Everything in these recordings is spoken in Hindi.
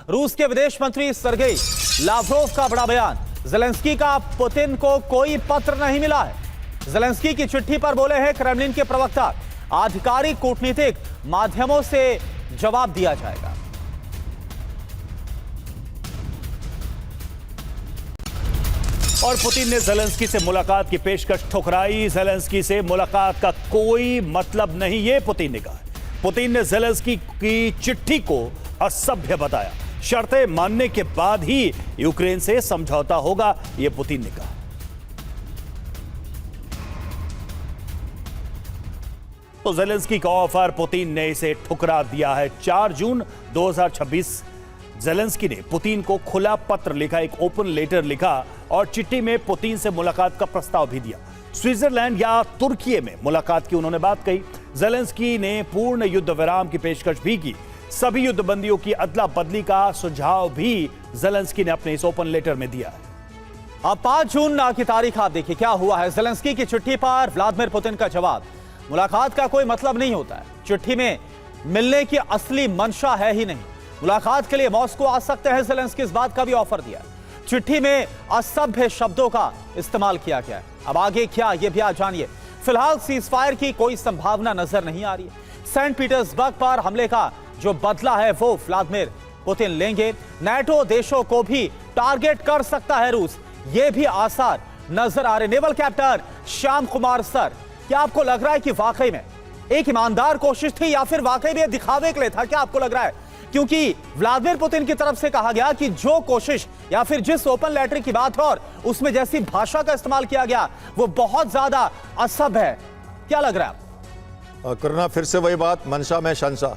रूस के विदेश मंत्री सर्गेई लावरोव का बड़ा बयान। ज़ेलेंस्की का पुतिन को कोई पत्र नहीं मिला है। ज़ेलेंस्की की चिट्ठी पर बोले हैं क्रेमलिन के प्रवक्ता, आधिकारिक कूटनीतिक माध्यमों से जवाब दिया जाएगा। और पुतिन ने ज़ेलेंस्की से मुलाकात की पेशकश ठुकराई। ज़ेलेंस्की से मुलाकात का कोई मतलब नहीं, ये पुतिन ने कहा। पुतिन ने ज़ेलेंस्की की चिट्ठी को असभ्य बताया। शर्तें मानने के बाद ही यूक्रेन से समझौता होगा, यह पुतिन ने कहा। तो ज़ेलेंस्की का ऑफर पुतिन ने इसे ठुकरा दिया है। 4 जून 2026 ज़ेलेंस्की ने पुतिन को खुला पत्र लिखा, एक ओपन लेटर लिखा और चिट्ठी में पुतिन से मुलाकात का प्रस्ताव भी दिया। स्विट्जरलैंड या तुर्की में मुलाकात की उन्होंने बात कही। ज़ेलेंस्की ने पूर्ण युद्ध विराम की पेशकश भी की। सभी युद्धबंदियों की अदला बदली का सुझाव भी ज़ेलेंस्की ने अपने इस ओपन लेटर में दिया है। अब 5 जून की तारीख आप देखिए क्या हुआ है। ज़ेलेंस्की की चिट्ठी पर व्लादिमीर पुतिन का जवाब, मुलाकात का कोई मतलब नहीं होता है। चिट्ठी में मिलने की असली मंशा है ही नहीं। मुलाकात के लिए मॉस्को आ सकते हैं, ज़ेलेंस्की इस बात का भी ऑफर दिया। चिट्ठी में असभ्य शब्दों का इस्तेमाल किया गया है। अब आगे क्या, ये भी आप जानिए। फिलहाल सीजफायर की कोई संभावना नजर नहीं आ रही है। सेंट पीटर्सबर्ग पर हमले का जो बदला है वो व्लादिमीर पुतिन लेंगे। नाटो देशों को भी टारगेट कर सकता है रूस, ये भी आसार नजर आ रहे। Naval captain Shyam Kumar sir, क्या आपको लग रहा है कि वाकई में एक ईमानदार कोशिश थी या फिर वाकई में दिखावे के लिए था? क्या आपको लग रहा है? क्योंकि व्लादिमीर पुतिन की तरफ से कहा गया कि जो कोशिश या फिर जिस ओपन लेटर की बात है और उसमें जैसी भाषा का इस्तेमाल किया गया वो बहुत ज्यादा असभ्य है। क्या लग रहा है? करना फिर से वही बात, मंशा में शंशा।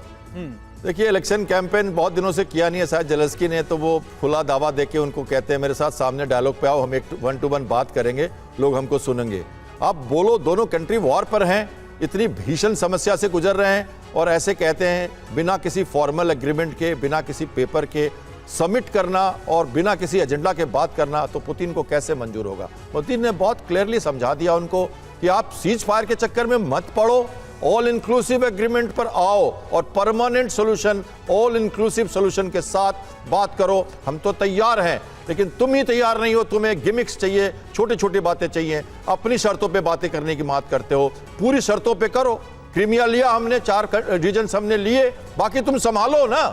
देखिए, इलेक्शन कैंपेन बहुत दिनों से किया नहीं है शायद ज़ेलेंस्की ने, तो वो खुला दावा देके उनको कहते हैं मेरे साथ सामने डायलॉग पे आओ, हम एक 1 to 1 बात करेंगे, लोग हमको सुनेंगे। आप बोलो, दोनों कंट्री वॉर पर हैं, इतनी भीषण समस्या से गुजर रहे हैं और ऐसे कहते हैं बिना किसी फॉर्मल एग्रीमेंट के, बिना किसी पेपर के सबमिट करना और बिना किसी एजेंडा के बात करना, तो पुतिन को कैसे मंजूर होगा? पुतिन ने बहुत क्लियरली समझा दिया उनको कि आप सीज फायर के चक्कर में मत पड़ो, ऑल इंक्लूसिव एग्रीमेंट पर आओ और permanent solution, all inclusive solution के साथ बात करो। हम तो तैयार हैं, लेकिन तुम ही तैयार नहीं हो। तुम्हें गिमिक्स चाहिए, छोटी छोटी बातें चाहिए, अपनी शर्तों पे बातें करने की बात करते हो। पूरी शर्तों पे करो। क्रीमिया लिया हमने, 4 रीजन हमने लिए, बाकी तुम संभालो ना,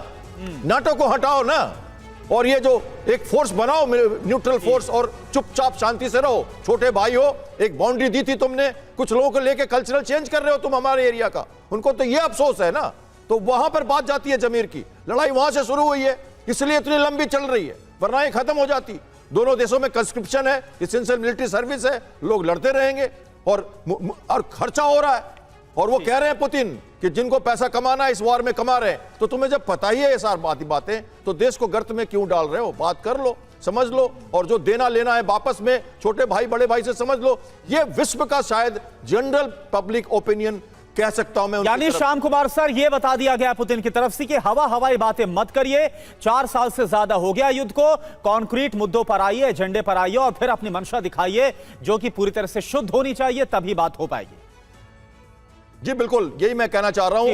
नाटो को हटाओ ना, और ये जो एक फोर्स बनाओ, न्यूट्रल फोर्स, और चुपचाप शांति से रहो। छोटे भाई हो, एक बाउंड्री दी थी तुमने, कुछ लोगों को लेके कल्चरल चेंज कर रहे हो तुम हमारे एरिया का, उनको तो ये अफसोस है ना। तो वहां पर बात जाती है जमीर की, लड़ाई वहां से शुरू हुई है, इसलिए इतनी लंबी चल रही है, वरना ये खत्म हो जाती। दोनों देशों में कंस्क्रिप्शन है, एसेंशियल मिलिट्री सर्विस है, लोग लड़ते रहेंगे और खर्चा हो रहा है। और वो कह रहे हैं पुतिन कि जिनको पैसा कमाना है इस वार में कमा रहे हैं। तो तुम्हें जब पता ही है ये सारी बातें, तो देश को गर्त में क्यों डाल रहे हो? बात कर लो, समझ लो, और जो देना लेना है आपस में छोटे भाई बड़े भाई से समझ लो। ये विश्व का शायद जनरल पब्लिक ओपिनियन कह सकता हूं मैं। यानी श्याम कुमार सर, ये बता दिया गया पुतिन की तरफ से कि हवाई बातें मत करिए, 4 साल से ज्यादा हो गया युद्ध को, कॉन्क्रीट मुद्दों पर आइए, एजेंडे पर आइए और फिर अपनी मंशा दिखाइए जो कि पूरी तरह से शुद्ध होनी चाहिए, तभी बात हो पाएगी। जी बिल्कुल, यही मैं कहना चाह रहा हूं।